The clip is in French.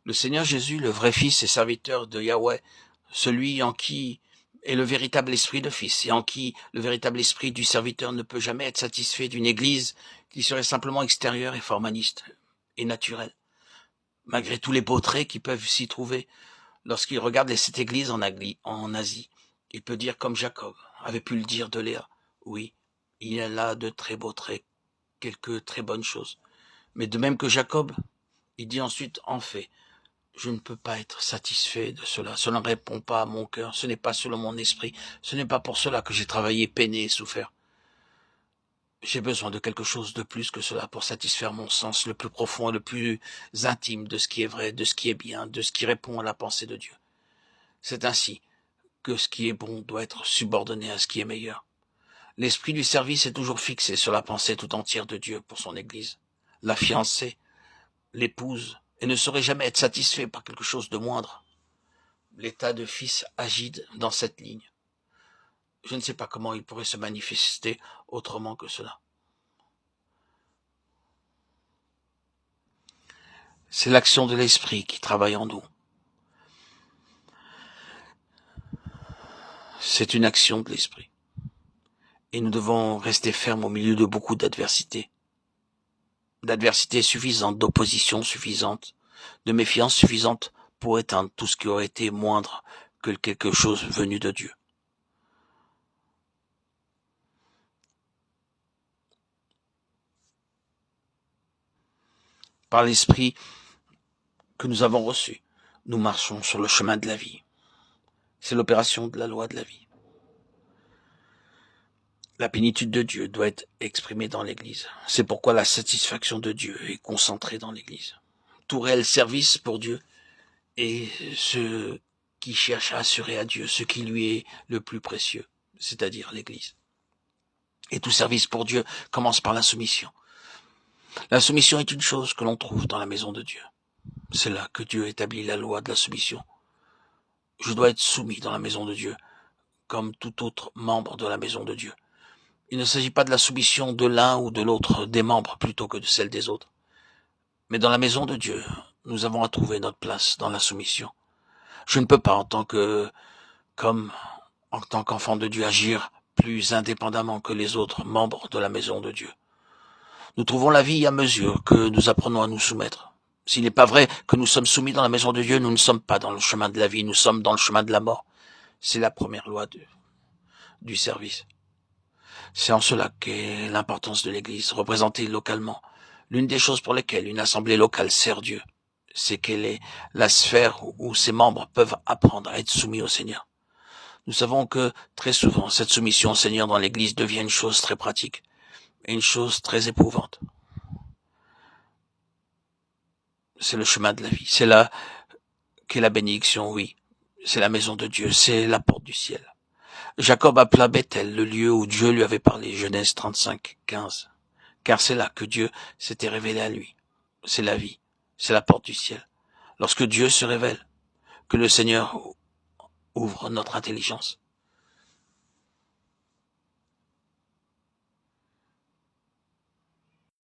Le Seigneur Jésus, le vrai Fils et serviteur de Yahweh, celui en qui est le véritable esprit de Fils et en qui le véritable esprit du serviteur ne peut jamais être satisfait d'une Église qui serait simplement extérieure et formaliste et naturelle. Malgré tous les beaux traits qui peuvent s'y trouver, lorsqu'il regarde cette Église en Asie, il peut dire comme Jacob avait pu le dire de Léa, oui, il y a là de très beaux traits, quelques très bonnes choses. Mais de même que Jacob, il dit ensuite, en fait, je ne peux pas être satisfait de cela. Cela ne répond pas à mon cœur. Ce n'est pas selon mon esprit. Ce n'est pas pour cela que j'ai travaillé, peiné et souffert. J'ai besoin de quelque chose de plus que cela pour satisfaire mon sens le plus profond et le plus intime de ce qui est vrai, de ce qui est bien, de ce qui répond à la pensée de Dieu. C'est ainsi que ce qui est bon doit être subordonné à ce qui est meilleur. L'esprit du service est toujours fixé sur la pensée tout entière de Dieu pour son Église. La fiancée, l'épouse, et ne saurait jamais être satisfait par quelque chose de moindre. L'état de fils agit dans cette ligne. Je ne sais pas comment il pourrait se manifester autrement que cela. C'est l'action de l'esprit qui travaille en nous. C'est une action de l'esprit. Et nous devons rester fermes au milieu de beaucoup d'adversités. D'adversités suffisantes, d'opposition suffisante, de méfiance suffisante pour éteindre tout ce qui aurait été moindre que quelque chose venu de Dieu. Par l'esprit que nous avons reçu, nous marchons sur le chemin de la vie. C'est l'opération de la loi de la vie. La plénitude de Dieu doit être exprimée dans l'Église. C'est pourquoi la satisfaction de Dieu est concentrée dans l'Église. Tout réel service pour Dieu est ce qui cherche à assurer à Dieu ce qui lui est le plus précieux, c'est-à-dire l'Église. Et tout service pour Dieu commence par la soumission. La soumission est une chose que l'on trouve dans la maison de Dieu. C'est là que Dieu établit la loi de la soumission. Je dois être soumis dans la maison de Dieu, comme tout autre membre de la maison de Dieu. Il ne s'agit pas de la soumission de l'un ou de l'autre des membres plutôt que de celle des autres. Mais dans la maison de Dieu, nous avons à trouver notre place dans la soumission. Je ne peux pas, en tant qu'enfant de Dieu, agir plus indépendamment que les autres membres de la maison de Dieu. Nous trouvons la vie à mesure que nous apprenons à nous soumettre. S'il n'est pas vrai que nous sommes soumis dans la maison de Dieu, nous ne sommes pas dans le chemin de la vie, nous sommes dans le chemin de la mort. C'est la première loi du service. C'est en cela qu'est l'importance de l'Église, représentée localement. L'une des choses pour lesquelles une assemblée locale sert Dieu, c'est qu'elle est la sphère où ses membres peuvent apprendre à être soumis au Seigneur. Nous savons que, très souvent, cette soumission au Seigneur dans l'Église devient une chose très pratique et une chose très éprouvante. C'est le chemin de la vie. C'est là qu'est la bénédiction, oui. C'est la maison de Dieu, c'est la porte du ciel. Jacob appela Bethel, le lieu où Dieu lui avait parlé, Genèse 35, 15. Car c'est là que Dieu s'était révélé à lui. C'est la vie, c'est la porte du ciel. Lorsque Dieu se révèle, que le Seigneur ouvre notre intelligence,